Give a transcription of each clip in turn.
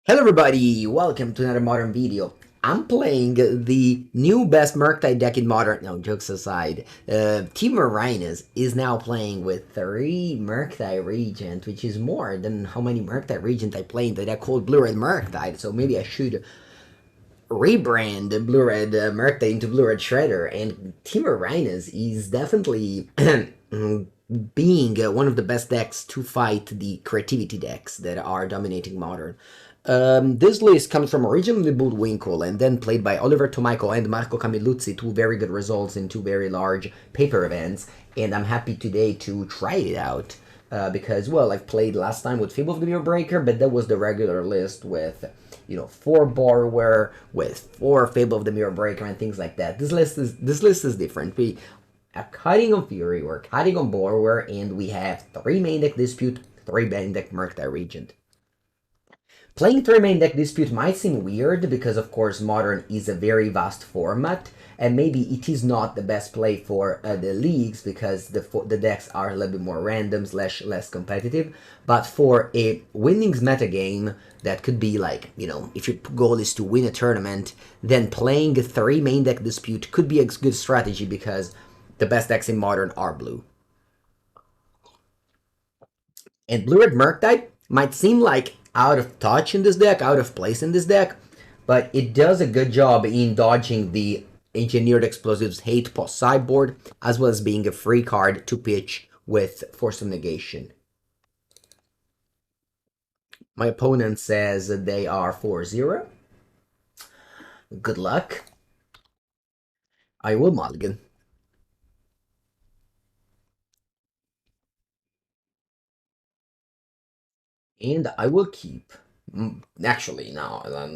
Hello everybody, welcome to another Modern video. I'm playing the new best Murktide deck in Modern. No, jokes aside. Temur Rhinos is now playing with 3 Murktide Regent, which is more than how many Murktide Regent I play in the deck called Blue Red Murktide, so maybe I should rebrand Blue Red Murktide into Blue Red Shredder. And Temur Rhinos is definitely being one of the best decks to fight the creativity decks that are dominating Modern. This list comes from originally Bullwinkle and then played by Oliver Tomaico and Marco Camilluzzi, two very good results in two very large paper events, and I'm happy today to try it out. Because, well, I've played last time with Fable of the Mirror Breaker, but that was the regular list with, 4 Borrower, with 4 Fable of the Mirror Breaker, and things like that. This list is different. We are cutting on Fury, we're cutting on Borrower, and we have 3 main deck Dispute, 3 main deck Murktide Regent. Playing 3 main deck Dispute might seem weird because, of course, Modern is a very vast format, and maybe it is not the best play for the leagues because the decks are a little bit more random / less competitive. But for a winnings metagame, that could be like, if your goal is to win a tournament, then playing 3 main deck Dispute could be a good strategy because the best decks in Modern are blue. And Blue-Red Murktide might seem like out of touch in this deck, out of place in this deck, but it does a good job in dodging the Engineered Explosives Hate Post sideboard, as well as being a free card to pitch with Force of Negation. My opponent says that they are 4-0. Good luck. I will mulligan. And I will keep. Actually, no. I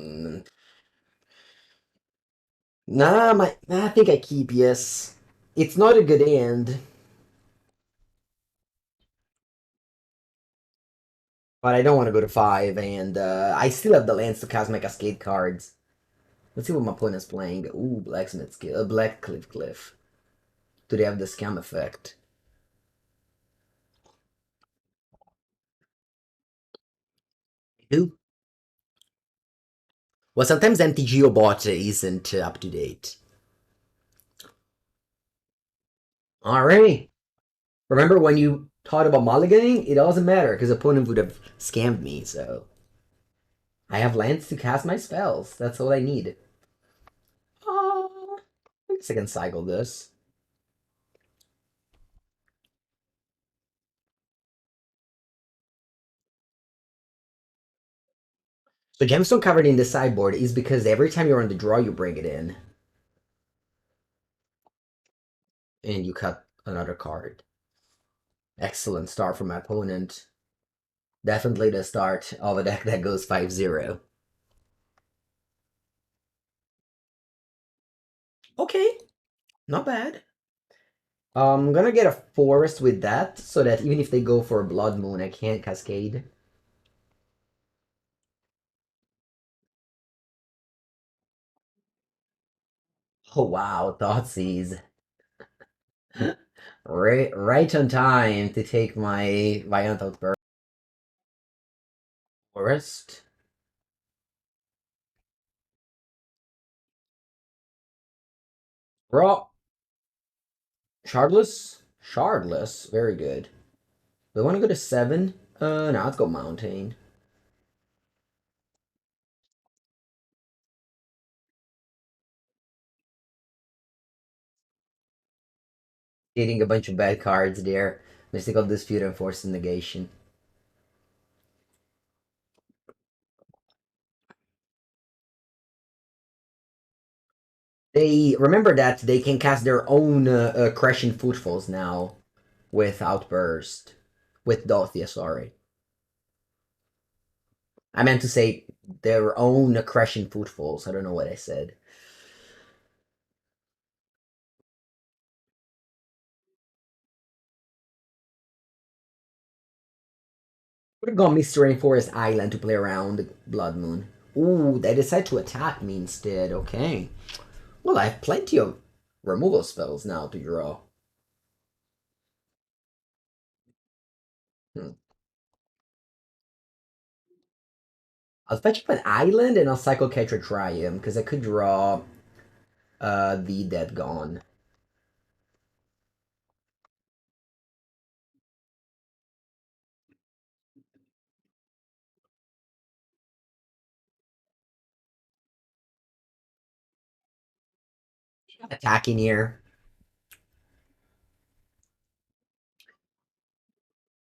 think I keep, yes. It's not a good end. But I don't want to go to 5, and I still have the lands to cast my Cascade cards. Let's see what my opponent's playing. Ooh, Blacksmith Skill, Black Cliff. Do they have the scam effect? They do. Well, sometimes MTGO bot isn't up to date. Alright. Remember when you thought about mulliganing? It doesn't matter, because opponent would have scammed me, so... I have lands to cast my spells. That's all I need. I guess I can cycle this. So Gemstone Covered in the sideboard is because every time you're on the draw, you bring it in. And you cut another card. Excellent start from my opponent. Definitely the start of a deck that goes 5-0. Okay, not bad. I'm gonna get a forest with that, so that even if they go for a Blood Moon, I can't Cascade. Oh wow, Thoughtseize. right on time to take my Violent Outburst. Forest. Raw. Shardless? Shardless, very good. Do I want to go to 7? No, let's go Mountain. Getting a bunch of bad cards there. Mystical Dispute and Force of Negation. They remember that they can cast their own Crashing Footfalls now with Outburst. With Dothia, sorry. I meant to say their own Crashing Footfalls. I don't know what I said. Would have gone Misty Rainforest Island to play around Blood Moon. Ooh, they decide to attack me instead. Okay. Well, I have plenty of removal spells now to draw. Hmm. I'll fetch up an island and I'll cycle Ketria Triome because I could draw the Dead Gone. Attacking here.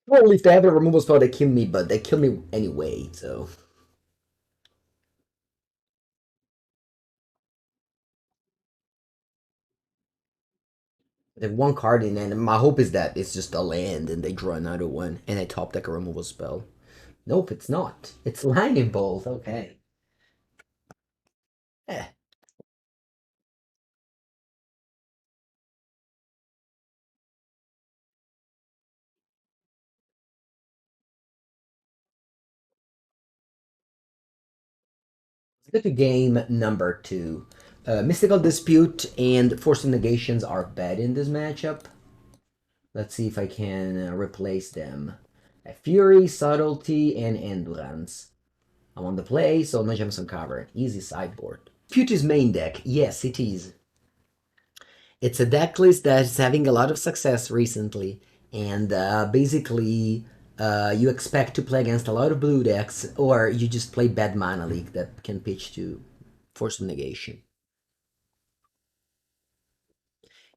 Well, if they have a removal spell, they kill me, but they kill me anyway, so. They have one card in, and my hope is that it's just a land and they draw another one, and I top deck a removal spell. Nope, it's not. It's Lightning Bolt, okay. Eh. Let's go to game number 2. Mystical Dispute and Force of Negations are bad in this matchup. Let's see if I can replace them. Fury, Subtlety, and Endurance. I'm on the play, so no Gemstone Cavern. Easy sideboard. Future's main deck. Yes, it is. It's a deck list that's having a lot of success recently, and basically you expect to play against a lot of blue decks, or you just play bad mana league that can pitch to Force of Negation.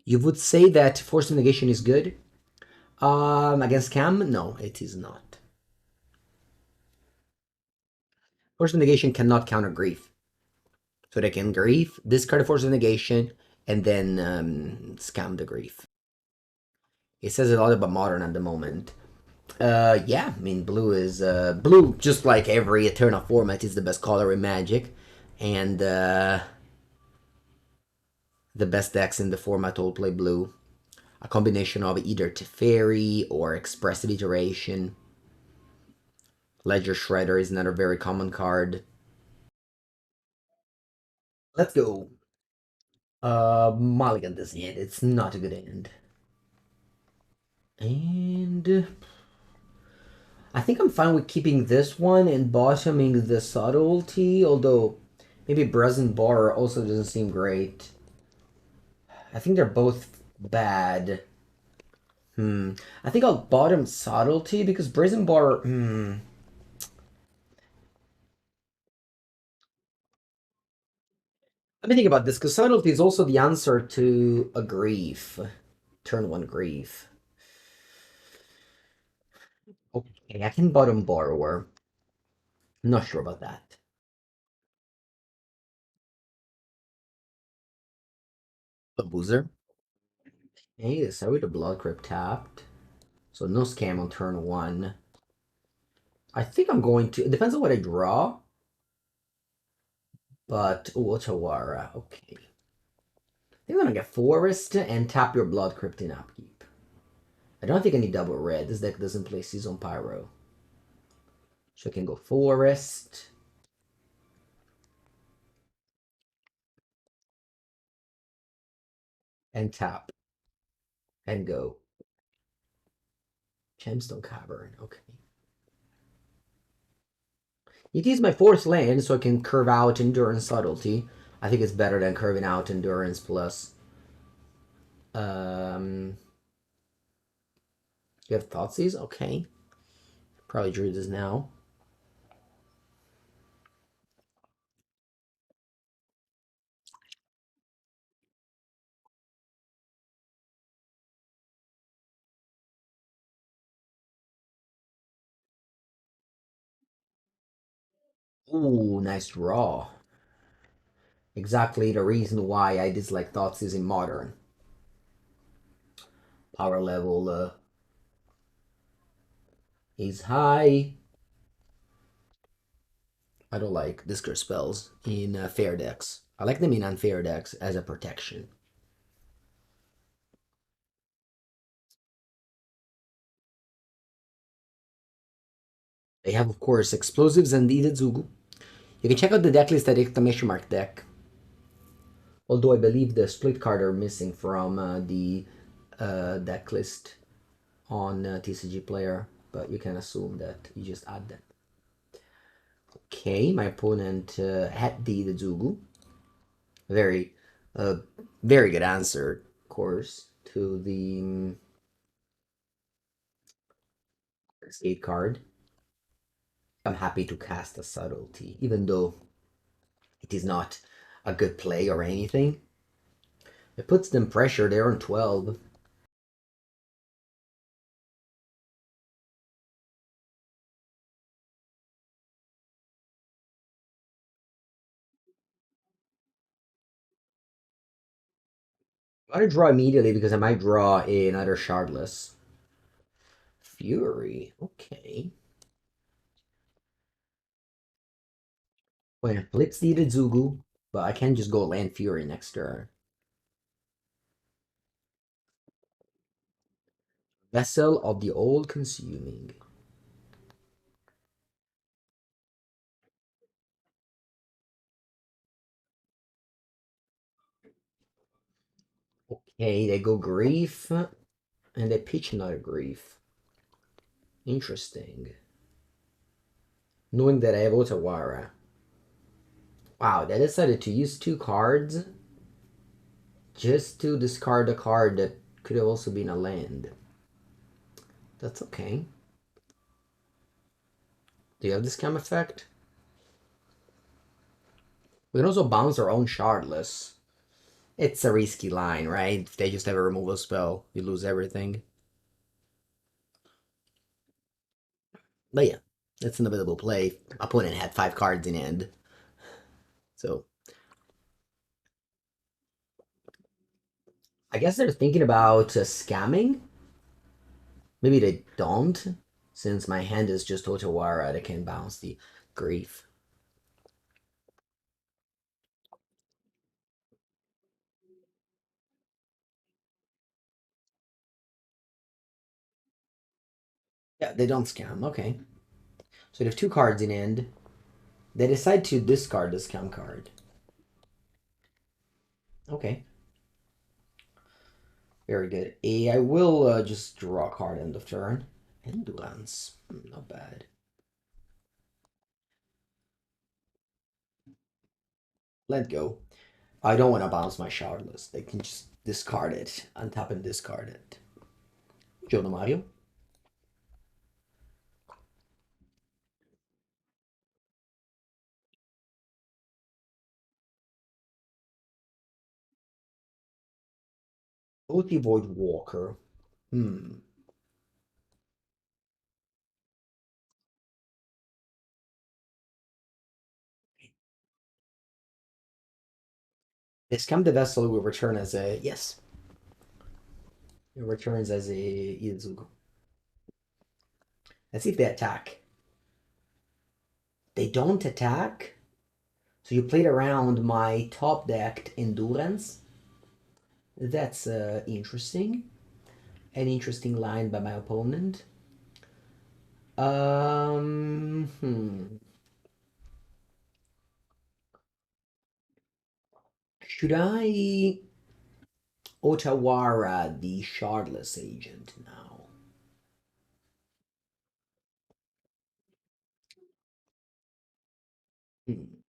You would say that Force of Negation is good? Against Cam? No, it is not. Force of Negation cannot counter Grief. So they can Grief, discard a Force of Negation, and then scam the Grief. It says a lot about Modern at the moment. Yeah, I mean, blue is blue. Just like every Eternal format, is the best color in Magic, and the best decks in the format all play blue. A combination of either Teferi or Expressive Iteration. Ledger Shredder is another very common card. Let's go. Mulligan this hand. It's not a good hand. And I think I'm fine with keeping this one and bottoming the Subtlety, although maybe Brazen Borrower also doesn't seem great. I think they're both bad. I think I'll bottom Subtlety because Brazen Borrower. Let me think about this because Subtlety is also the answer to a Grief. Turn 1 Grief. Okay, I can bottom Borrower. I'm not sure about that. A Boozer. Hey, so the Blood Crypt tapped. So no scam on turn 1. I think I'm going to. It depends on what I draw. But Otawara, okay. You're gonna get Forest and tap your Blood Crypt in upkeep. I don't think I need double red. This deck doesn't play Season Pyro. So I can go Forest. And tap. And go. Gemstone Cavern, okay. It is my 4th land, so I can curve out Endurance Subtlety. I think it's better than curving out Endurance plus. You have Thoughtseize? Okay. Probably drew this now. Ooh, nice draw. Exactly the reason why I dislike Thoughtseize in Modern. Power level is high. I don't like discard spells in fair decks. I like them in unfair decks as a protection. They have, of course, explosives and Idezugu. You can check out the deck list at exclamation mark deck. Although I believe the split card are missing from the deck list on TCG Player, but you can assume that you just add them. Okay, my opponent had the Zugu. Very, uh, very good answer, of course, to the skate card. I'm happy to cast a Subtlety, even though it is not a good play or anything. It puts them pressure. They're on 12. I'm gonna draw immediately because I might draw another Shardless. Fury. Okay. Well, Blitz the Zugu, but I can't just go land Fury next turn. Vessel of the Old Consuming. Okay, they go Grief, and they pitch another Grief. Interesting. Knowing that I have Otawara. Wow, they decided to use 2 cards just to discard a card that could have also been a land. That's okay. Do you have this cam effect? We can also bounce our own Shardless. It's a risky line, right? If they just have a removal spell, you lose everything. But yeah, that's an available play. Opponent had 5 cards in hand. So I guess they're thinking about scamming. Maybe they don't, since my hand is just Otawara that can bounce the Grief. Yeah, they don't scam. Okay. So they have 2 cards in hand. They decide to discard the scam card. Okay. Very good. I will just draw a card end of turn. Endurance. Not bad. Let go. I don't want to bounce my Shardless. They can just discard it, untap and discard it. Giono Mario. Oti Void Walker. Hmm. Discount the vessel will return as a yes. It returns as a Izuku. Let's see if they attack. They don't attack. So you played around my top decked Endurance. That's interesting. An interesting line by my opponent. Hmm. Should I Otawara the Shardless Agent now? Hmm.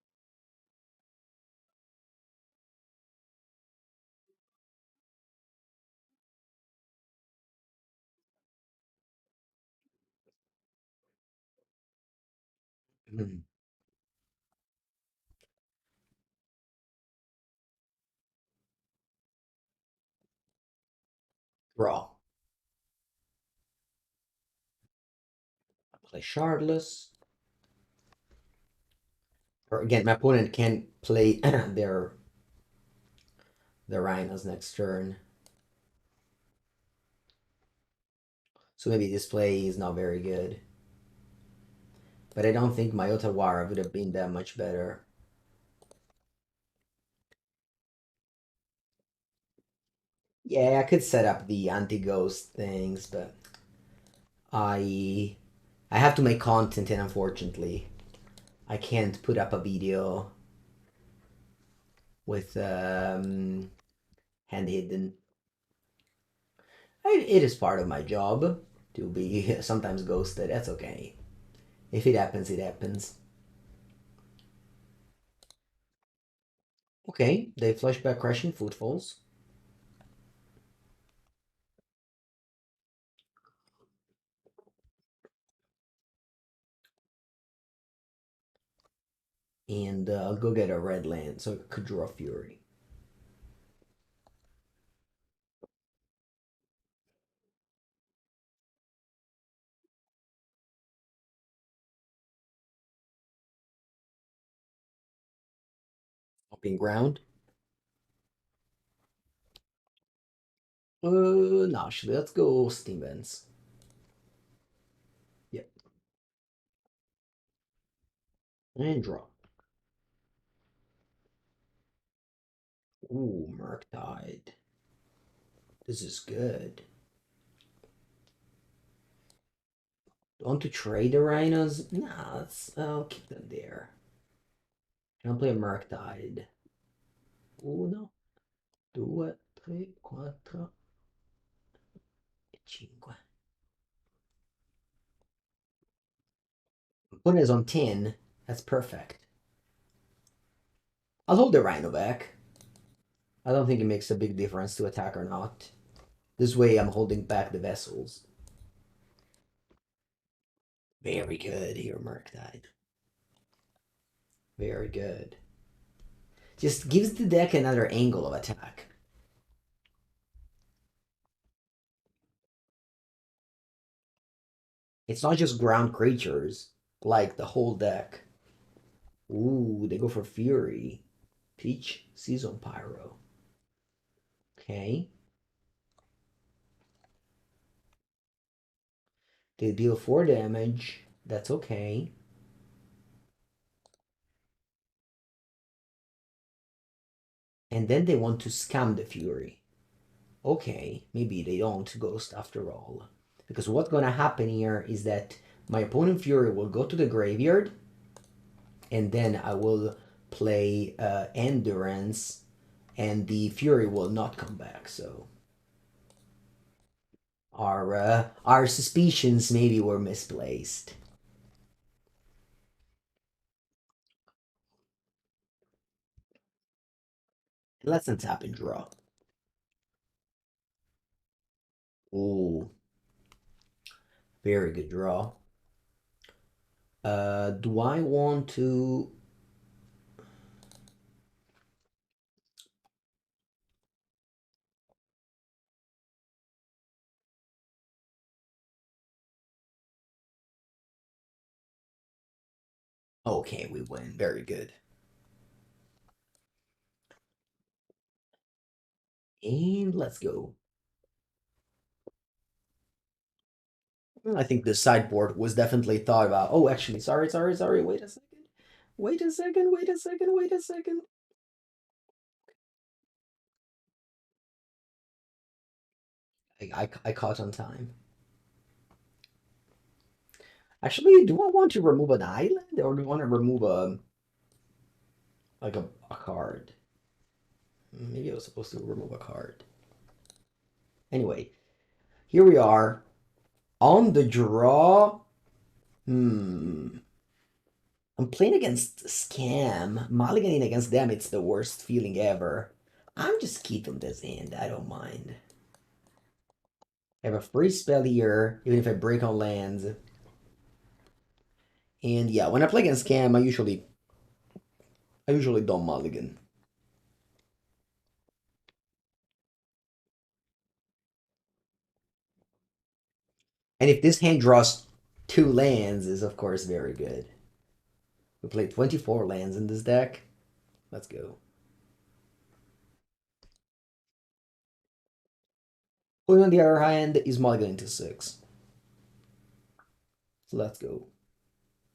Hmm. Draw. Play Shardless. Or again, my opponent can play their Rhinos next turn. So maybe this play is not very good. But I don't think my Otawara would have been that much better. Yeah, I could set up the anti-ghost things, but I I have to make content, and unfortunately, I can't put up a video with hand hidden. It is part of my job to be sometimes ghosted. That's okay. If it happens, it happens. Okay, they flash back Crashing Footfalls. And I'll go get a red land so I could draw Fury. Stomping Ground. No, actually, let's go Steam Vents. Yep. And draw. Ooh, Murktide. This is good. Want to trade the Rhinos? Nah, I'll keep them there. Can I play a Murktide? Uno, due, tre, quattro, e cinque. Put it on 10. That's perfect. I'll hold the Rhino back. I don't think it makes a big difference to attack or not. This way I'm holding back the vessels. Very good here, Murktide. Very good. Just gives the deck another angle of attack. It's not just ground creatures, like the whole deck. Ooh, they go for Fury. Peach, Season Pyro. Okay. They deal 4 damage. That's okay. And then they want to scam the Fury. Okay, maybe they don't Ghost after all. Because what's gonna happen here is that my opponent Fury will go to the graveyard, and then I will play Endurance, and the Fury will not come back. So our suspicions maybe were misplaced. Let's untap and draw. Ooh, very good draw. Do I want to? Okay, we win. Very good. And let's go. Well, I think the sideboard was definitely thought about. Oh, actually, sorry. Wait a second. Wait a second. Wait a second. Wait a second. I caught on time. Actually, do I want to remove an island or do I want to remove a card? Maybe I was supposed to remove a card. Anyway, here we are on the draw. Hmm. I'm playing against Scam. Mulliganing against them, it's the worst feeling ever. I'm just keeping this hand. I don't mind. I have a free spell here, even if I break on lands. And yeah, when I play against Scam, I usually don't mulligan. And if this hand draws 2 lands, is of course very good. We played 24 lands in this deck. Let's go. Who on the other hand is mulliganing to 6. So let's go.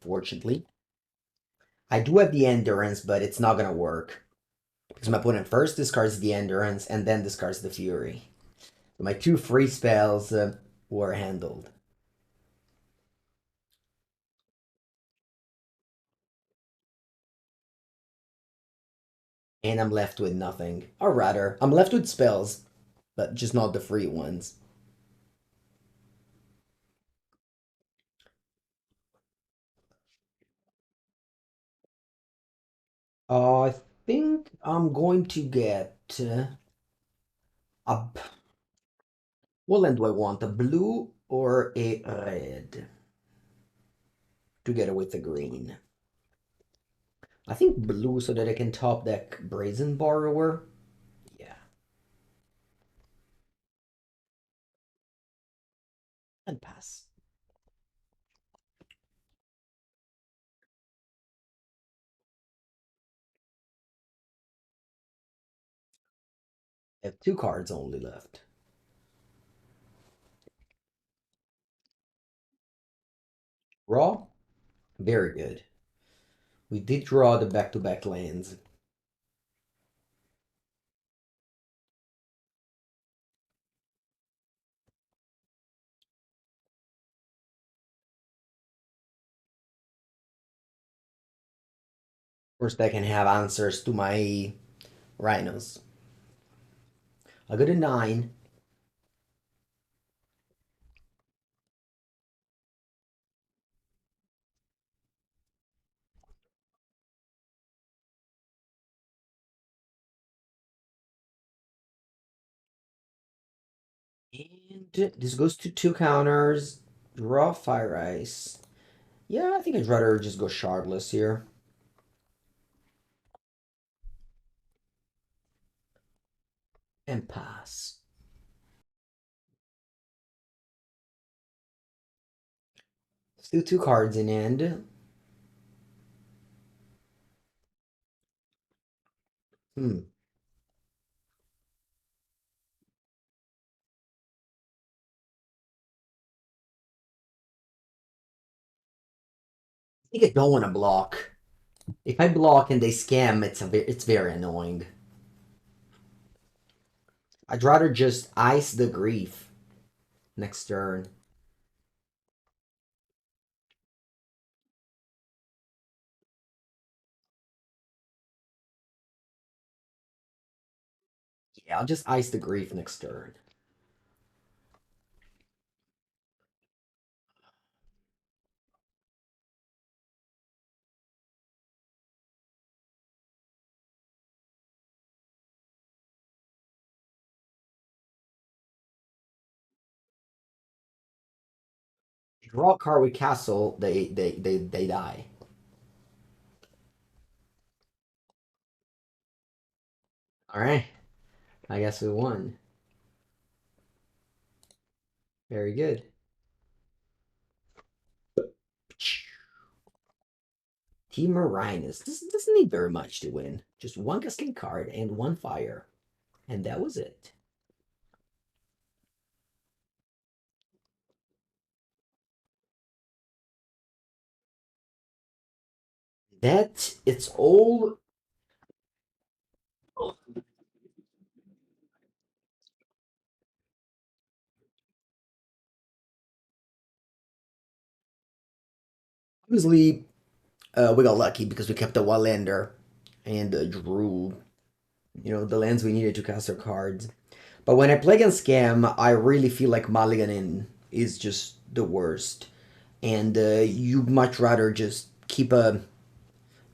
Fortunately, I do have the Endurance, but it's not gonna work. Because my opponent first discards the Endurance and then discards the Fury. So my 2 free spells were handled. And I'm left with nothing. Or rather, I'm left with spells, but just not the free ones. Oh, think I'm going to get a. What land do I want? A blue or a red? Together with the green. I think blue so that I can top deck Brazen Borrower. Yeah, and pass. I have two cards only left. Raw, very good. We did draw the back-to-back lands. Of course, I can have answers to my rhinos. I got a 9. And this goes to 2 counters. Draw Fire Ice. Yeah, I think I'd rather just go Shardless here. And pass. Still 2 cards in hand. Hmm. I think I don't want to block. If I block and they scam, it's very annoying. I'd rather just ice the grief next turn. Yeah, I'll just ice the grief next turn. Draw a card with castle, they die. Alright. I guess we won. Very good. Temur Rhinos. This doesn't need very much to win. Just one cascade card and one fire. And that was it. That it's all obviously we got lucky because we kept a Wallander and drew, the lands we needed to cast our cards. But when I play against Scam, I really feel like mulliganing is just the worst. And you much rather just keep a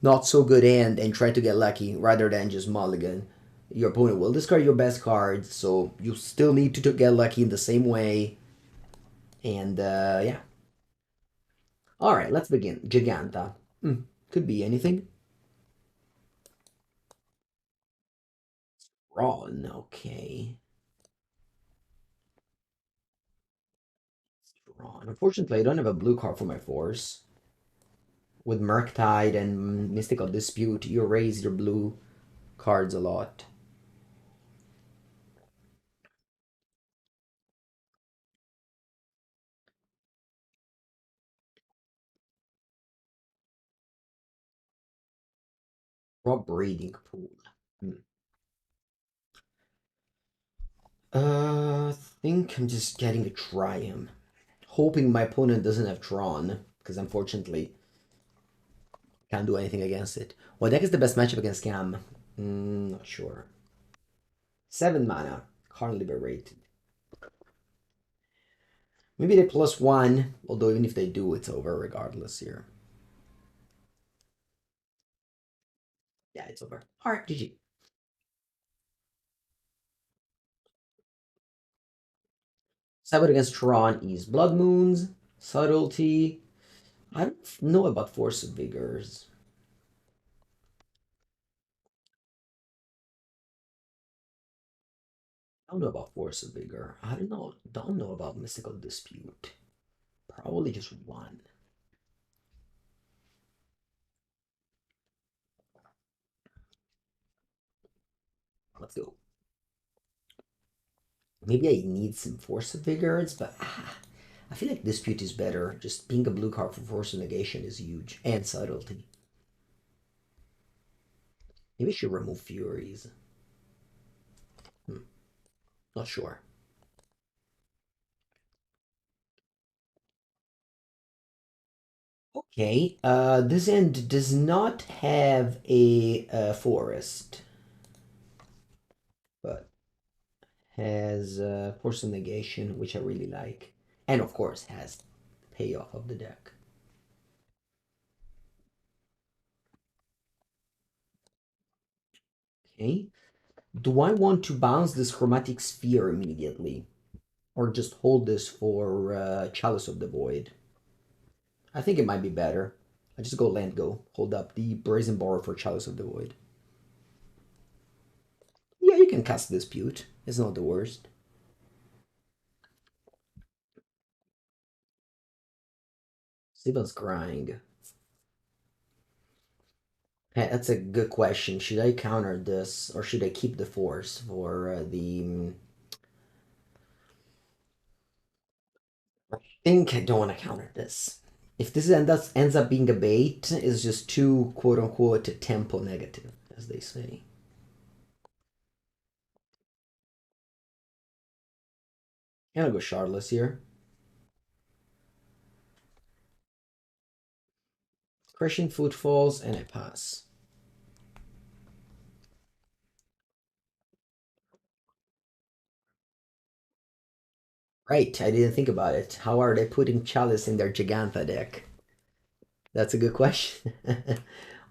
not so good hand and try to get lucky rather than just mulligan. Your opponent will discard your best cards, so you still need to get lucky in the same way. And yeah. Alright, let's begin. Giganta. Could be anything. Ron, okay. Ron. Unfortunately, I don't have a blue card for my force. With Murktide and Mystical Dispute, you raise your blue cards a lot. Raw Breeding Pool. Hmm. I think I'm just getting a Triumph. Hoping my opponent doesn't have Tron, because unfortunately, can't do anything against it. What deck is the best matchup against Scam? Not sure. 7 mana. Can't liberate. Maybe they +1, although even if they do, it's over regardless here. Yeah, it's over. All right, GG. Cyber against Tron is Blood Moons, Subtlety. I don't know about Force of Vigors. I don't know about Force of Vigor. I don't know. Don't know about Mystical Dispute. Probably just one. Let's go. Maybe I need some Force of Vigors, but I feel like Dispute is better. Just being a blue card for Force of Negation is huge. And Subtlety. Maybe I should remove Furies. Hmm, not sure. Okay, this end does not have a forest, but has Force of Negation, which I really like. And of course has payoff of the deck. Okay. Do I want to bounce this Chromatic Sphere immediately? Or just hold this for Chalice of the Void? I think it might be better. I just go land go. Hold up the Brazen Borrower for Chalice of the Void. Yeah, you can cast Dispute. It's not the worst. Sibyl's crying. That's a good question. Should I counter this or should I keep the force for the? I think I don't want to counter this. If this ends up being a bait, it's just too quote unquote tempo negative, as they say. I'm gonna go Shardless here. Crashing Footfalls, and I pass. Right, I didn't think about it. How are they putting Chalice in their Giganta deck? That's a good question.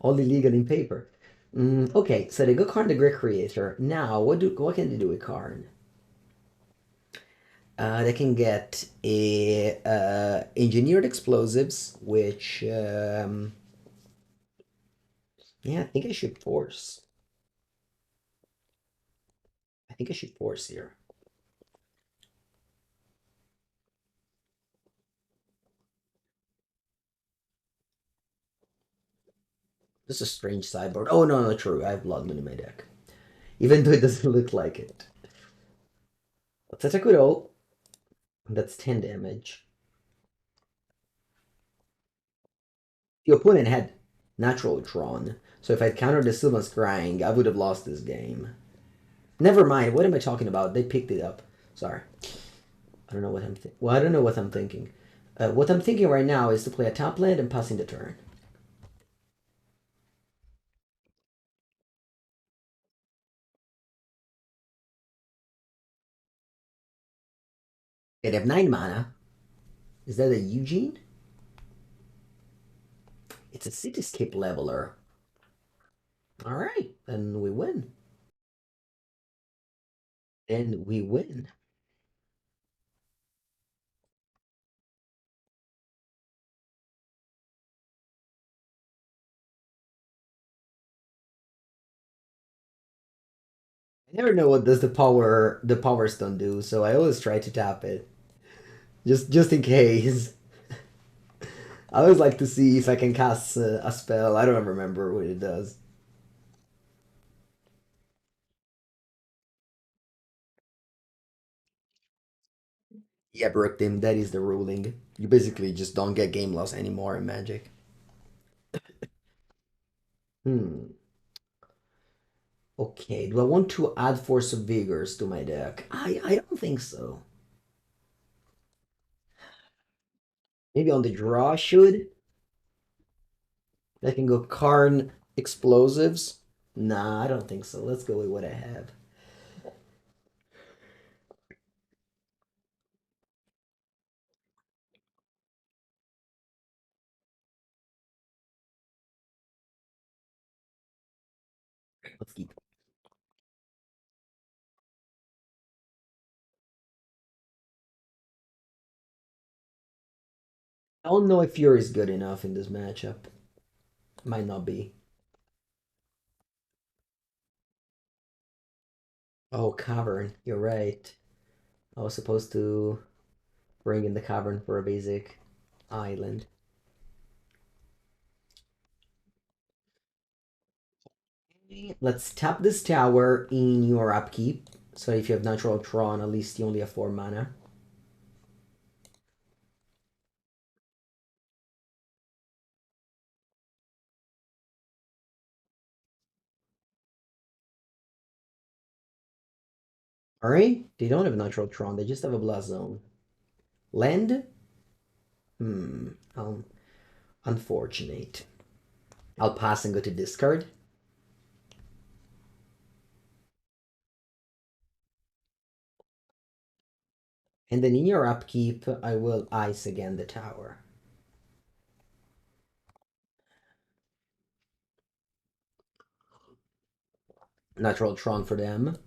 Only legal in paper. Okay, so they go Karn the Great Creator. Now, what can they do with Karn? They can get a engineered explosives, which yeah, I think I should force. I think I should force here. This is a strange sideboard. Oh no, no, true. I have Blood Moon in my deck, even though it doesn't look like it. Let's attack with ult. That's 10 damage. The opponent had natural drawn, so if I'd countered the Sylvan Scrying, I would have lost this game. Never mind. What am I talking about? They picked it up. Sorry. I don't know what I'm well, I don't know what I'm thinking. What I'm thinking right now is to play a top land and passing the turn. They have 9 mana. Is that a Eugene? It's a Cityscape Leveler. Alright, then we win. Then we win. I never know what does the power stone do, so I always try to tap it. Just in case. I always like to see if I can cast a spell. I don't remember what it does. Yeah, Brooktim, that is the ruling. You basically just don't get game loss anymore in Magic. Hmm. Okay, do I want to add Force of Vigors to my deck? I don't think so. Maybe on the draw I should. I can go Karn Explosives. Nah, I don't think so. Let's go with what I have. Let's keep. I don't know if Fury is good enough in this matchup. Might not be. Oh, Cavern. You're right. I was supposed to bring in the Cavern for a basic island. Let's tap this tower in your upkeep. So if you have Natural Tron, at least you only have 4 mana. Alright? They don't have Natural Tron, they just have a Blast Zone. Land? Um, unfortunate. I'll pass and go to discard. And then in your upkeep, I will ice again the tower. Natural Tron for them.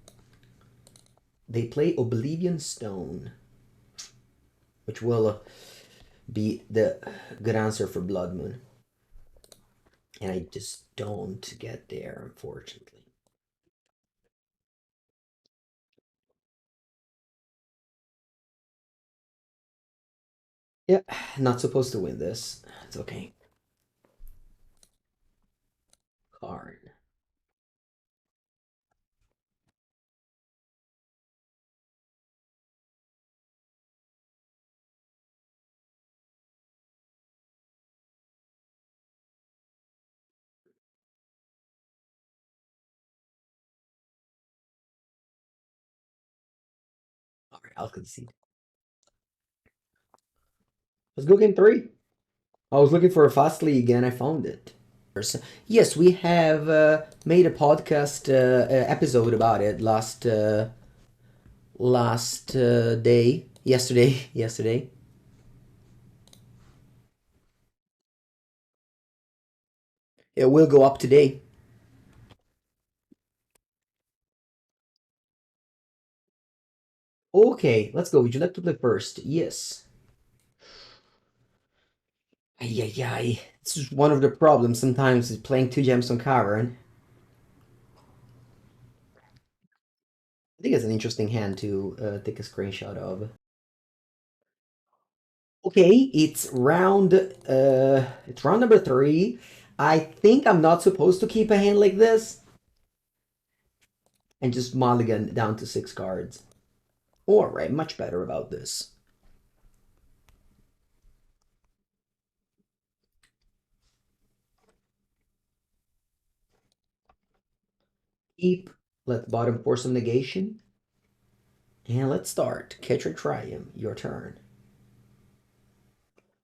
They play Oblivion Stone, which will be the good answer for Blood Moon. And I just don't get there, unfortunately. Yeah, not supposed to win this. It's okay. Karn. All right, I'll concede. Let's go game 3. I was looking for a fast league and I found it. Yes, we have made a podcast episode about it last day, yesterday. It will go up today. Okay, let's go. Would you like to play first? Yes. Ay, ay, ay. This is one of the problems sometimes is playing 2 Gemstone Cavern. I think it's an interesting hand to take a screenshot of. Okay, it's round number 3. I think I'm not supposed to keep a hand like this and just mulligan down to 6 cards. Alright, much better about this. Keep, let bottom Force of Negation. And let's start. Ketria Triome, your turn.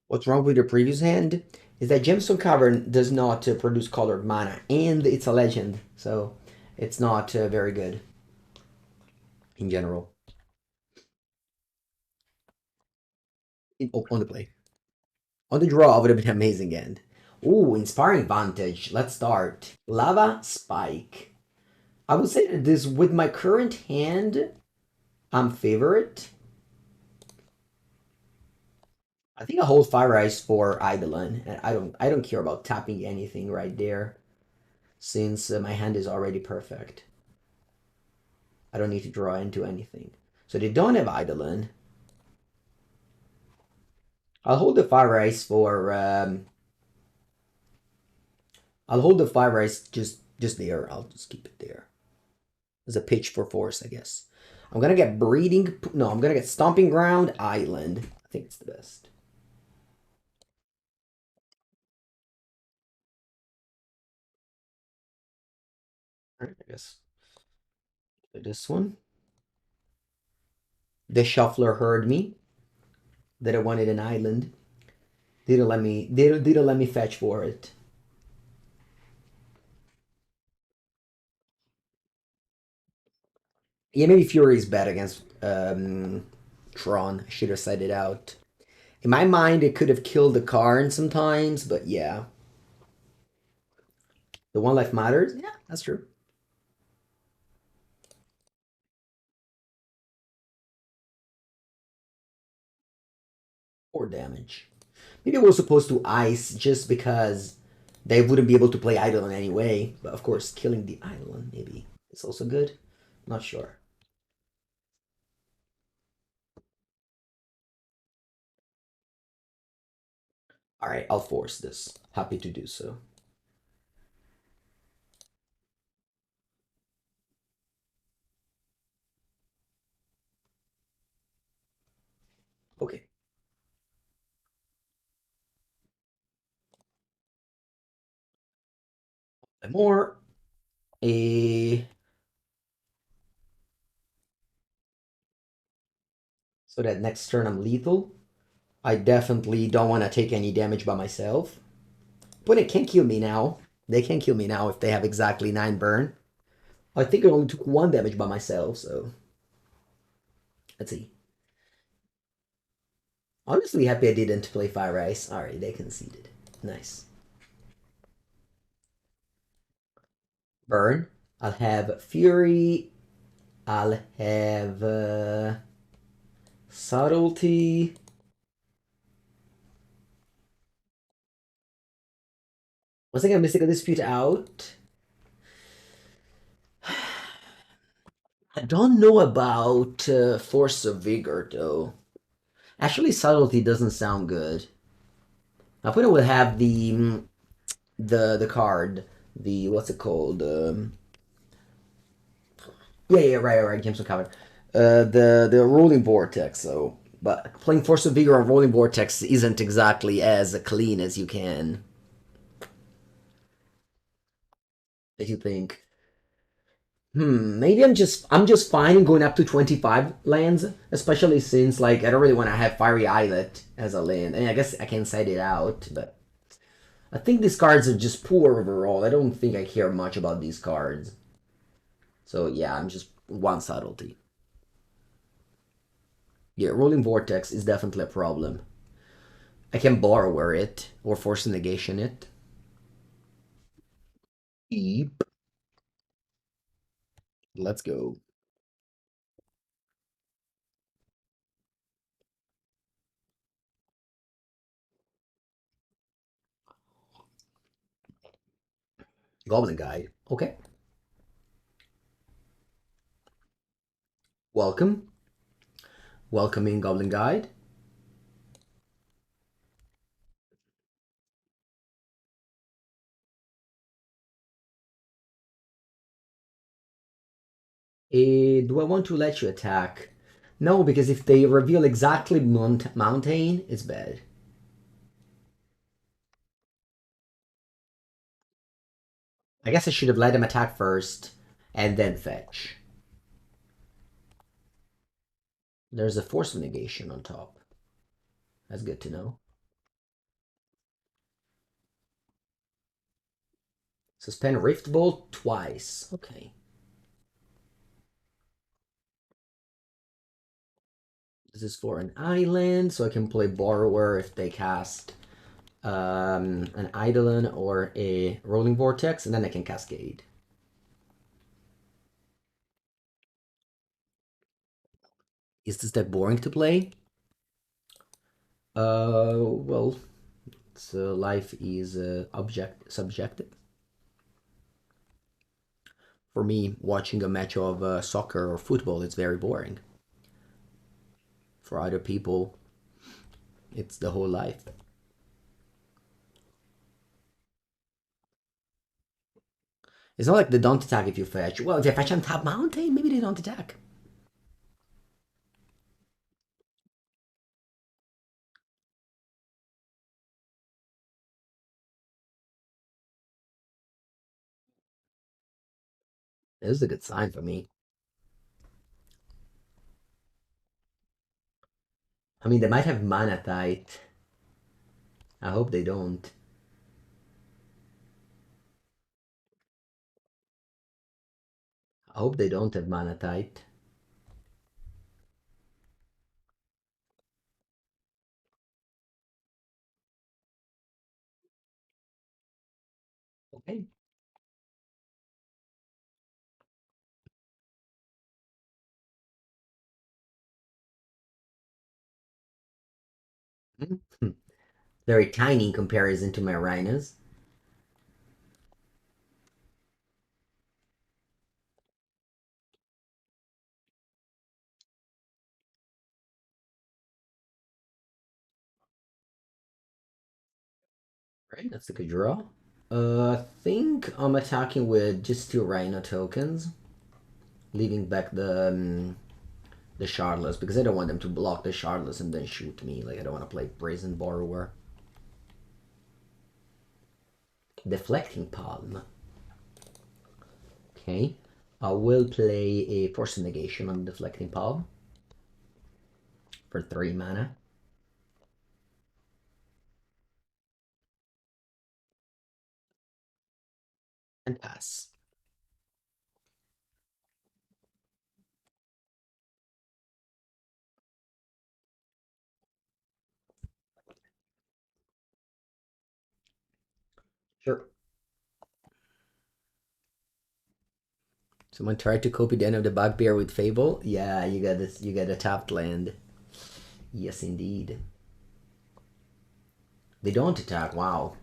What's wrong with your previous hand is that Gemstone Cavern does not produce colored mana, and it's a legend, so it's not very good in general. On the play. On the draw would have been an amazing end. Ooh, Inspiring Vantage. Let's start. Lava Spike. I would say that this, with my current hand, I'm favorite. I think I hold Fire Ice for Eidolon, and I don't care about tapping anything right there, since my hand is already perfect. I don't need to draw into anything. So they don't have Eidolon. I'll hold the Fire Ice for I'll hold the Fire Ice just there. I'll just keep it there. As a pitch for force, I guess. I'm gonna get Breeding. No, I'm gonna get Stomping Ground Island. I think it's the best. Alright, I guess. This one. The Shuffler heard me. That I wanted an island. Didn't let me. Didn't let me fetch for it. Yeah, maybe Fury is bad against Tron. I should have said it out. In my mind, it could have killed the Karn sometimes, but yeah. The one life matters? Yeah, that's true. Or damage. Maybe I was supposed to ice just because they wouldn't be able to play Eidolon anyway. But of course, killing the Eidolon maybe is also good. Not sure. Alright, I'll force this. Happy to do so. Okay. More. A so that next turn I'm lethal. I definitely don't want to take any damage by myself. But it can kill me now. They can kill me now if they have exactly 9 burn. I think I only took 1 damage by myself, so let's see. Honestly happy I didn't play Fire Ice. Alright, they conceded. Nice. Burn. I'll have Fury. I'll have Subtlety. Was I gonna Mystical Dispute out? I don't know about Force of Vigor though. Actually, Subtlety doesn't sound good. I put it will have the card, the what's it called? Yeah, right, Gemstone Caverns. The Rolling Vortex. So, but playing Force of Vigor on Rolling Vortex isn't exactly as clean as you can. As you think. Maybe I'm just fine going up to 25 lands, especially since like I don't really want to have Fiery Islet as a land. And I guess I can set it out, but I think these cards are just poor overall. I don't think I care much about these cards. So yeah, I'm just one subtlety. Yeah, Rolling Vortex is definitely a problem. I can borrow it or force negation it. Eep. Let's go. Goblin Guide. Okay. Welcome. Welcome in Goblin Guide. Do I want to let you attack? No, because if they reveal exactly mountain, it's bad. I guess I should have let him attack first and then fetch. There's a force of negation on top. That's good to know. Suspend Rift Bolt twice. Okay. This is for an island, so I can play Borrower if they cast an Eidolon or a Rolling Vortex, and then I can Cascade. Is this deck boring to play? Well, life is subjective. For me, watching a match of soccer or football, it's very boring. For other people, it's the whole life. It's not like they don't attack if you fetch. Well, if you fetch on top mountain, maybe they don't attack. This is a good sign for me. I mean, they might have mana tight. I hope they don't. I hope they don't have mana tight. Okay. Mhm. Very tiny in comparison to my Rhinos. Right, that's a good draw. I think I'm attacking with just 2 Rhino tokens, leaving back the Shardless because I don't want them to block the Shardless and then shoot me. Like I don't want to play Brazen Borrower. Deflecting Palm. Okay, I will play a Force of Negation on Deflecting Palm for 3 mana and pass. Sure. Someone tried to copy the end of the Bugbear with Fable. Yeah, you got this. You got a tapped land. Yes, indeed. They don't attack. Wow.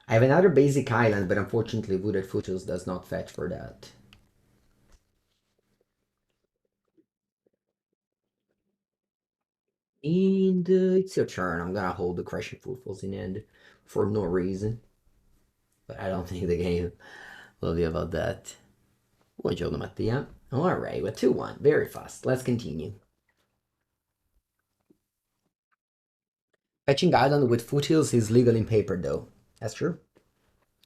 I have another basic island, but unfortunately, Wooded Foothills does not fetch for that. And it's your turn. I'm gonna hold the Crashing Footfalls in end for no reason. But I don't think the game will be about that. Buongiorno, Mattia. Alright, we're 2-1. Very fast. Let's continue. Fetching island with foothills is legal in paper, though. That's true.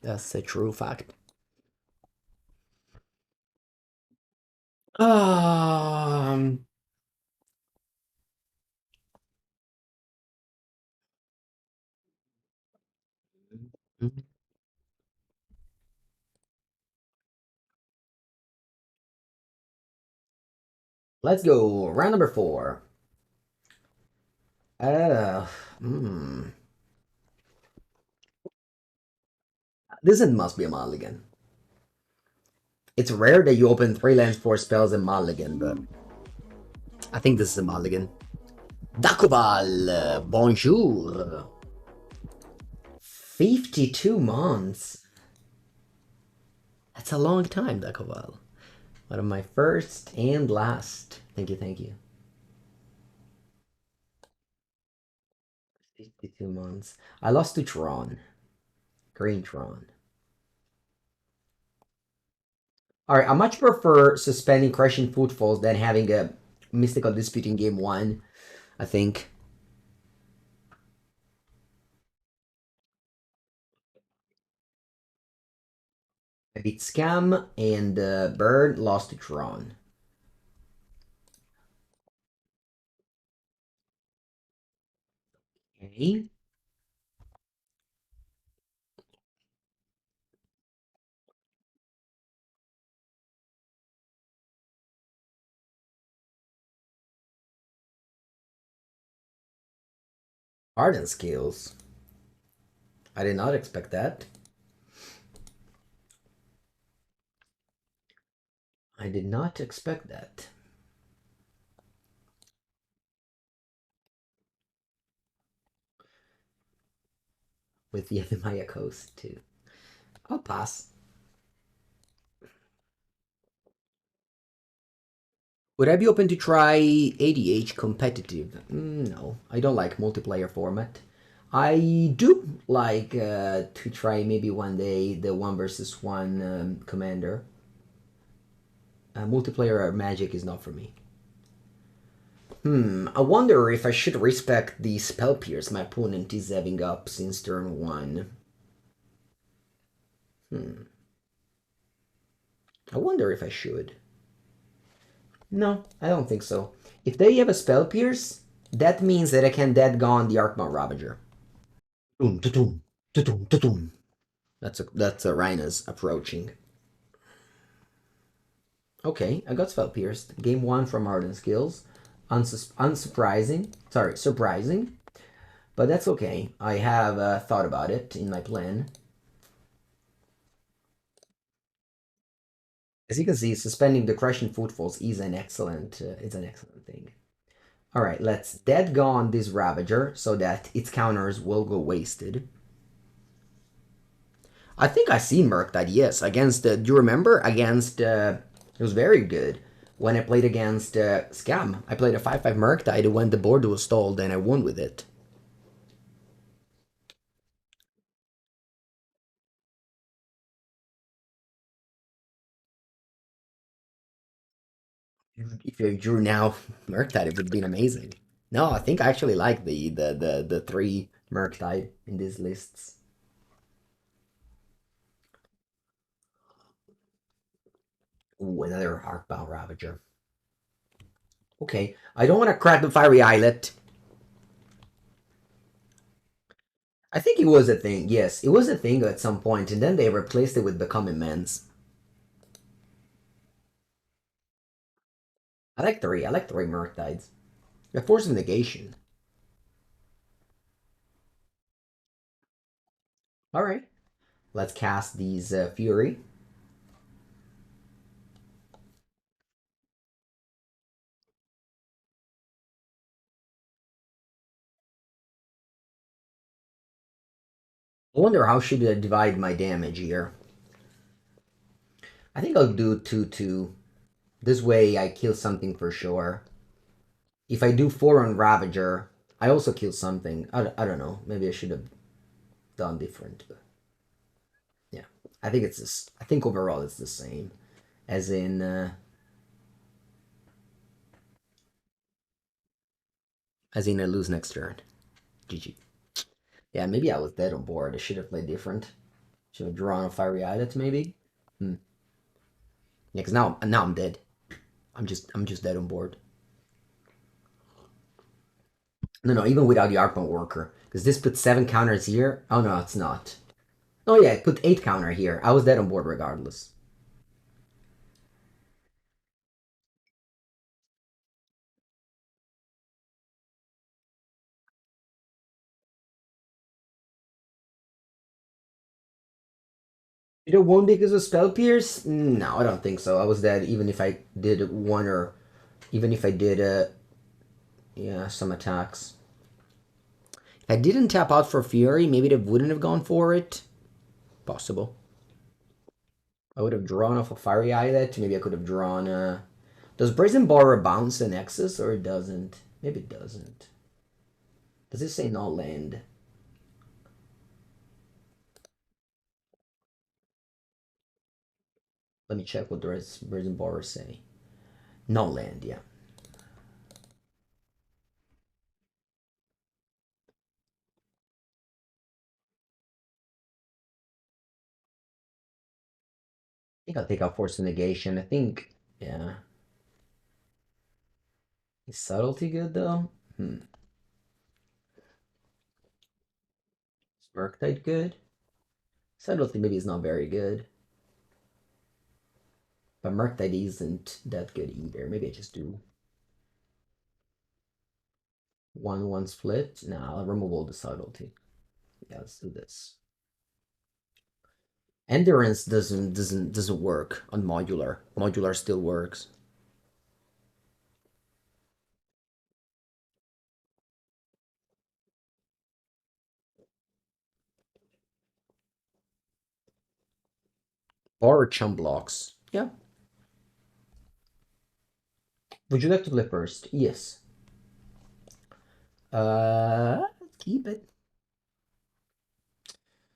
That's a true fact. Um, let's go. Round number 4. Uh, hmm. This must be a mulligan. It's rare that you open 3 lands, 4 spells, and mulligan, but I think this is a mulligan. Dakoval, bonjour. 52 months. That's a long time, Dakoval. One of my first and last. Thank you, thank you. 52 months. I lost to Tron. Green Tron. Alright, I much prefer suspending Crashing Footfalls than having a Mystical Dispute in game 1, I think. I beat Scam and Bird lost to Tron. Okay. Ardent skills. I did not expect that. I did not expect that. With the Maya Coast, too. I'll pass. Would I be open to try ADH competitive? No, I don't like multiplayer format. I do like to try maybe one day the 1 versus 1 commander. Multiplayer Magic is not for me. I wonder if I should respect the spell pierce my opponent is having up since turn 1. I wonder if I should. No, I don't think so. If they have a spell pierce, that means that I can dead gone the Arcmount Ravager. That's a Rhinos approaching. Okay, I got spell pierced. Game 1 from Ardent Skills. Unsurprising. Sorry, surprising. But that's okay. I have thought about it in my plan. As you can see, suspending the Crashing Footfalls is an excellent thing. All right, let's dead gone this Ravager so that its counters will go wasted. I think I seen Murktide, yes, against, do you remember? Against, it was very good. When I played against Scam, I played a 5-5 Murktide when the board was stalled and I won with it. If you drew now Murktide, it would have been amazing. No, I think I actually like the three Murktide in these lists. Ooh, another Arcbound Ravager. Okay, I don't want to crack the Fiery Islet. I think it was a thing, yes. It was a thing at some point, and then they replaced it with Become Immense. I like three. I like three Murktides. The Force of Negation. Alright. Let's cast these Fury. I wonder how should I divide my damage here. I think I'll do 2-2. This way I kill something for sure. If I do 4 on Ravager, I also kill something. I don't know. Maybe I should have done different. But yeah. I think it's this. I think overall it's the same. As in I lose next turn. GG. Yeah, maybe I was dead on board. I should have played different. Should have drawn a Fiery Islet, maybe. Hmm. Yeah, because now I'm dead. I'm just dead on board. No, even without the Arcbound Worker, because this puts 7 counters here. Oh no, it's not. Oh yeah, it put 8 counter here. I was dead on board regardless. Did it won because of Spell Pierce? No, I don't think so. I was dead even if I did one or even if I did yeah, some attacks. If I didn't tap out for Fury, maybe they wouldn't have gone for it. Possible. I would have drawn off a Fiery Islet. Maybe I could have drawn a... Does Brazen Borrower bounce the Nexus or it doesn't? Maybe it doesn't. Does it say not land? Let me check what the Brazen Borrower say. Not land, yeah. I think I'll take out Force of Negation. I think, yeah. Is Subtlety good though? Is Murktide good? Subtlety maybe is not very good. But Murktide isn't that good either. Maybe I just do 1-1 split. Nah, I'll remove all the Subtlety. Yeah, let's do this. Endurance doesn't work on modular. Modular still works. Or chum blocks. Yeah. Would you like to play first? Yes. Keep it.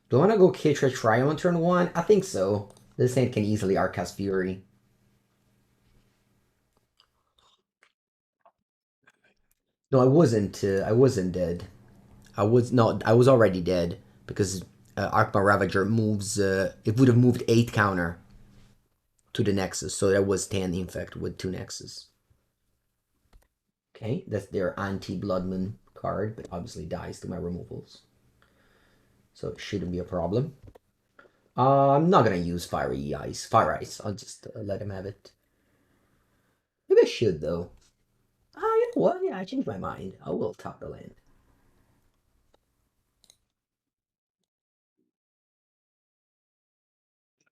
Do I want to go Ketria Triome on turn 1? I think so. This hand can easily Arcast Fury. No, I wasn't. I wasn't dead. I was not. I was already dead because Arcbound Ravager moves. It would have moved 8 counter to the Nexus, so that was 10 Infect with 2 Nexus. Okay, that's their anti-Bloodman card, but obviously dies to my removals. So it shouldn't be a problem. I'm not gonna use Fire Ice. I'll just let him have it. Maybe I should though. Ah, you know what? Yeah, I changed my mind. I will top the land.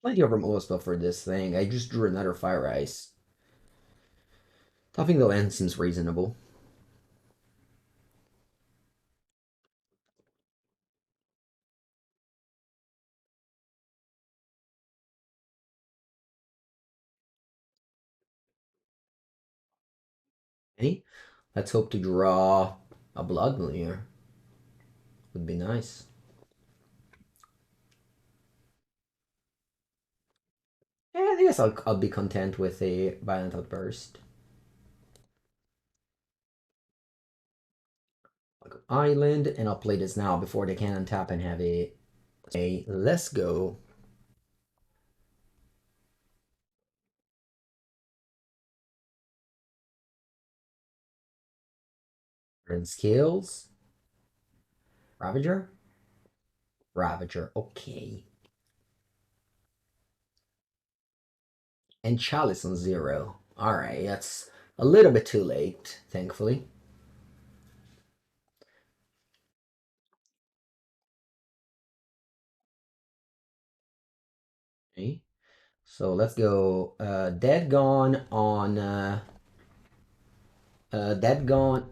Plenty of removal spell for this thing. I just drew another Fire Ice. Topping the land seems reasonable. Okay. Let's hope to draw a Blood Moon here. Would be nice. Yeah, I guess I'll be content with a Violent Outburst. Island, and I'll play this now before they can untap and have a let's go. And skills. Ravager? Ravager, okay. And Chalice on 0. Alright, that's a little bit too late, thankfully. Okay. So let's go Dead Gone on Dead Gone.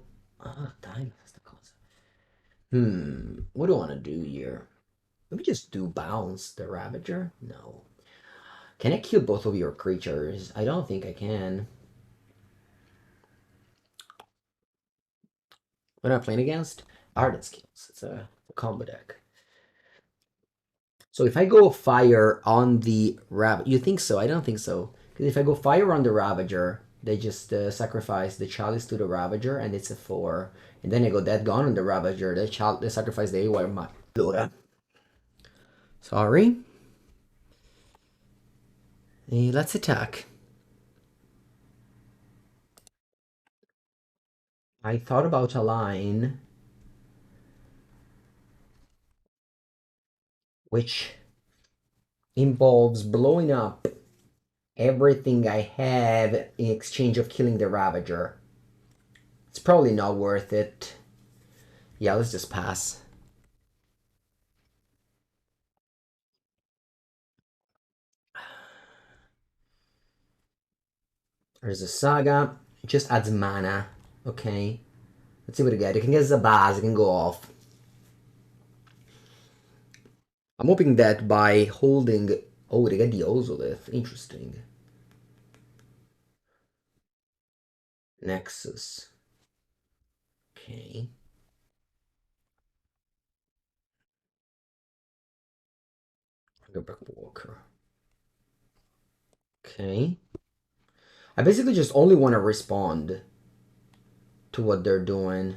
Time is the concept. What do I want to do here? Let me just do bounce the Ravager? No. Can I kill both of your creatures? I don't think I can. What am I playing against? Ardent Skills. It's a combo deck. So if I go fire on the Ravager, you think so? I don't think so. Because if I go fire on the Ravager, they just sacrifice the Chalice to the Ravager, and it's a 4. And then I go Dead Gone on the Ravager, they sacrifice the AWR my Laura. Sorry. Let's attack. I thought about a line which involves blowing up everything I have in exchange of killing the Ravager. It's probably not worth it. Yeah, let's just pass. There's a Saga. It just adds mana. Okay. Let's see what it gets. It can get Zabaz. It can go off. I'm hoping that by holding... Oh, they get the Ozolith. Interesting. Nexus. Okay. Go back Walker. Okay. I basically just only want to respond to what they're doing.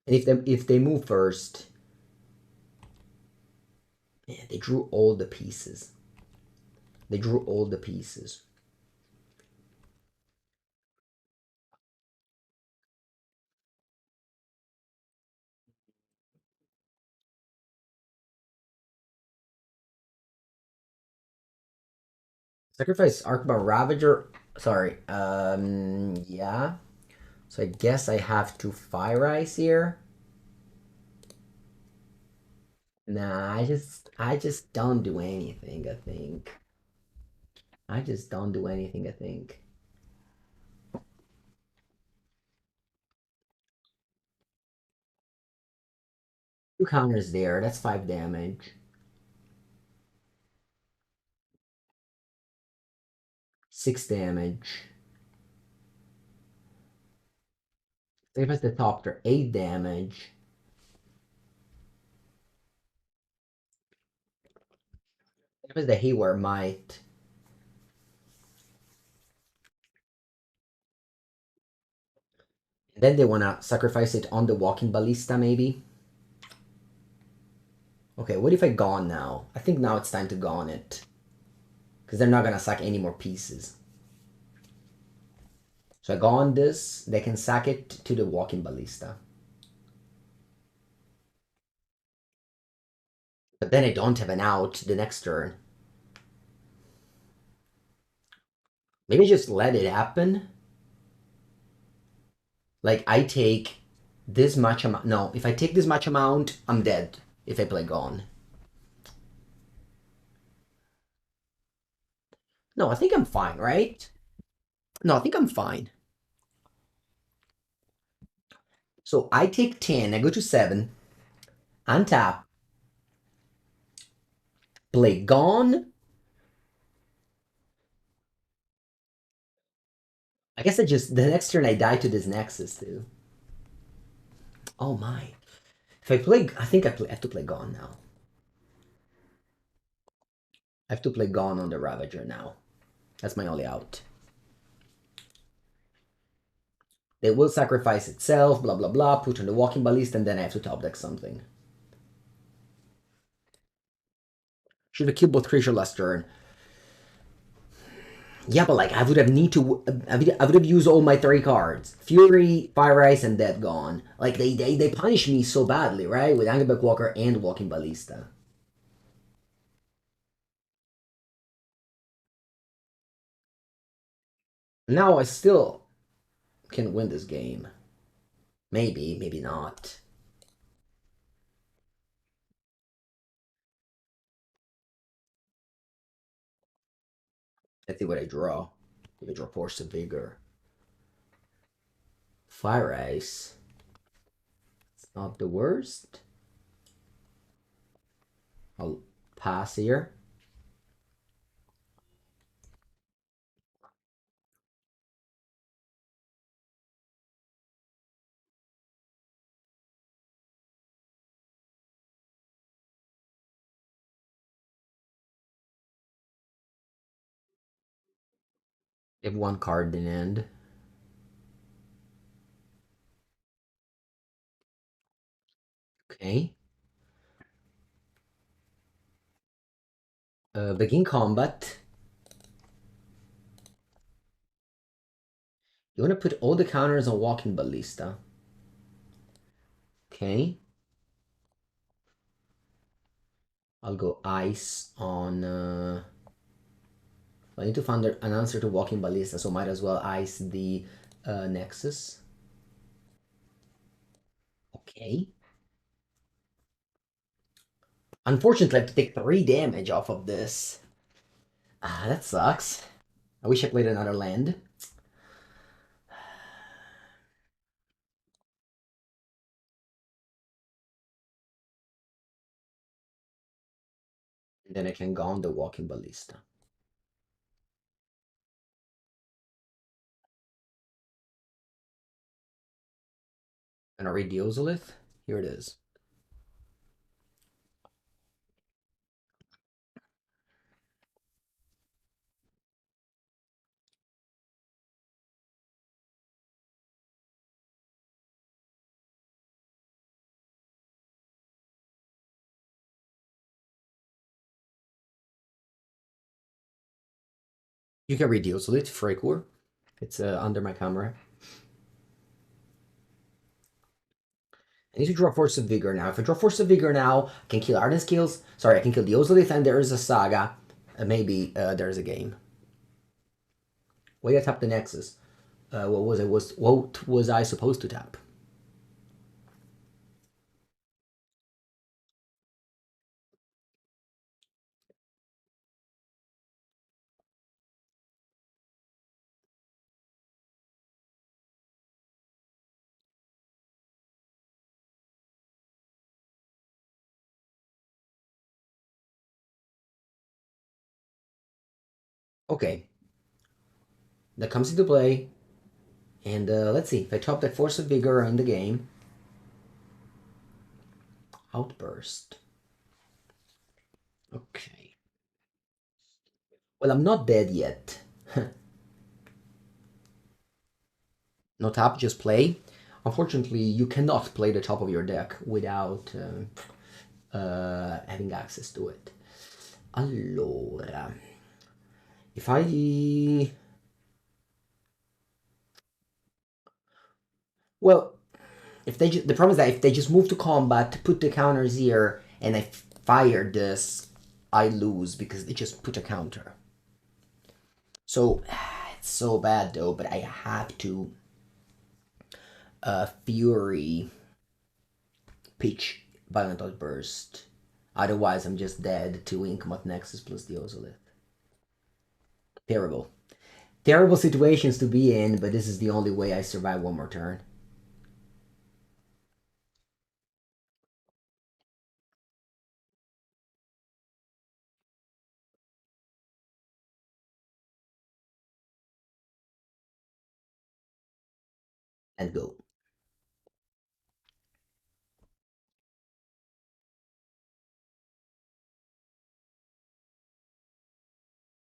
And if they move first... Yeah, they drew all the pieces. They drew all the pieces. Sacrifice Archbar Ravager. Sorry. Yeah. So I guess I have to Fire Ice here. Nah, I just don't do anything, I think. I just don't do anything, I think. Two counters there. That's 5 damage. 6 damage. Save as the top for 8 damage. Save as the Hayward Might. And then they wanna sacrifice it on the Walking Ballista, maybe? Okay, what if I gone now? I think now it's time to gone it. Because they're not gonna sack any more pieces. So I go on this, they can sack it to the Walking Ballista. But then I don't have an out the next turn. Maybe just let it happen. Like, I take this much amount. No, if I take this much amount, I'm dead if I play Gone. No, I think I'm fine, right? No, I think I'm fine. So I take 10, I go to 7, untap, play Gone. I guess the next turn I die to this Nexus too. Oh my. If I play, I think I have to play Gone now. I have to play Gone on the Ravager now. That's my only out. They will sacrifice itself, blah blah blah, put on the Walking Ballista, and then I have to top deck something. Should have killed both creature last turn. Yeah, but like I would have I would have used all my 3 cards: Fury, Fire Ice, and Dead Gone. Like they punish me so badly, right? With Angerback Walker and Walking Ballista. Now I still can win this game. Maybe, maybe not. Let's see what I draw. I draw Force of Vigor. Fire Ice. It's not the worst. I'll pass here. I have 1 card in end. Okay. Begin combat. You want to put all the counters on Walking Ballista. Okay. I'll go Ice on... I need to find an answer to Walking Ballista, so might as well Ice the Nexus. Okay. Unfortunately, I have to take 3 damage off of this. Ah, that sucks. I wish I played another land. And then I can go on the Walking Ballista. And I read the Ozolith. Here it is. You can read the Ozolith, Freakor. It's under my camera. I need to draw Force of Vigor now. If I draw Force of Vigor now, I can kill Ardent Skills. Sorry, I can kill the Ozolith, and there is a Saga. Maybe there's a game. Wait, I tapped the Nexus. What was I supposed to tap? Okay. That comes into play. And let's see. If I top that Force of Vigor in the game. Outburst. Okay. Well, I'm not dead yet. No tap, just play. Unfortunately, you cannot play the top of your deck without having access to it. Allora, if I... Well, if they the problem is that if they just move to combat, put the counters here, and I fire this, I lose because they just put a counter. So, it's so bad though, but I have to Fury pitch Violent Outburst. Otherwise, I'm just dead to Inkmoth Nexus plus the Ozolith. Terrible. Terrible situations to be in, but this is the only way I survive one more turn. And go.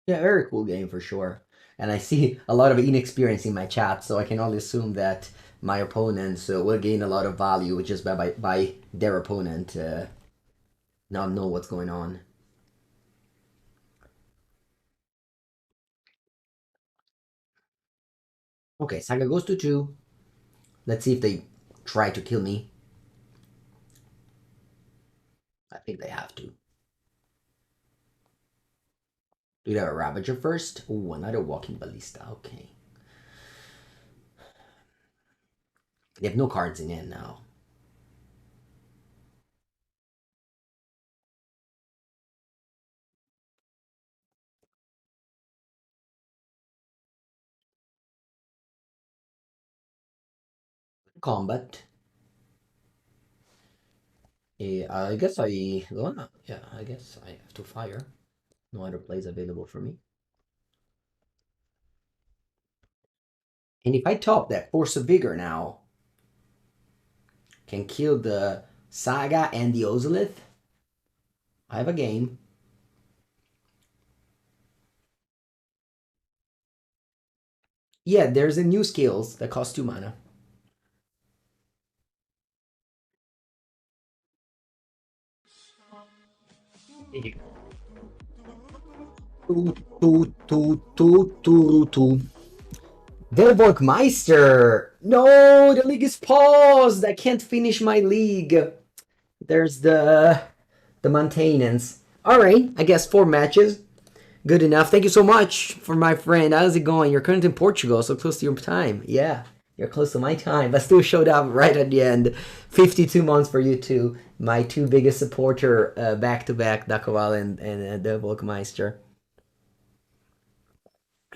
Yeah, very cool game for sure. And I see a lot of inexperience in my chat, so I can only assume that my opponents will gain a lot of value just by their opponent not know what's going on. Okay, Saga goes to 2. Let's see if they try to kill me. I think they have to. Do they have a Ravager first? Oh, another Walking Ballista. Okay. They have no cards in hand now. Combat. I guess well, yeah, I guess I have to fire. No other plays available for me. And if I top that Force of Vigor now, can kill the Saga and the Ozolith, I have a game. Yeah, there's a new skills that cost 2 mana. Meister! No, the league is paused. I can't finish my league. There's the maintenance. All right, I guess 4 matches. Good enough. Thank you so much for my friend. How's it going? You're currently in Portugal, so close to your time. Yeah, you're close to my time, but still showed up right at the end. 52 months for you two. My 2 biggest supporter back to back, Dakoval and the Volkmeister.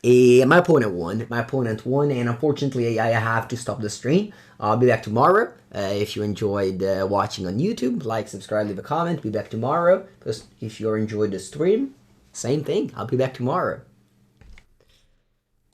My opponent won. My opponent won, and unfortunately, I have to stop the stream. I'll be back tomorrow. If you enjoyed watching on YouTube, like, subscribe, leave a comment. Be back tomorrow. Because if you enjoyed the stream, same thing. I'll be back tomorrow.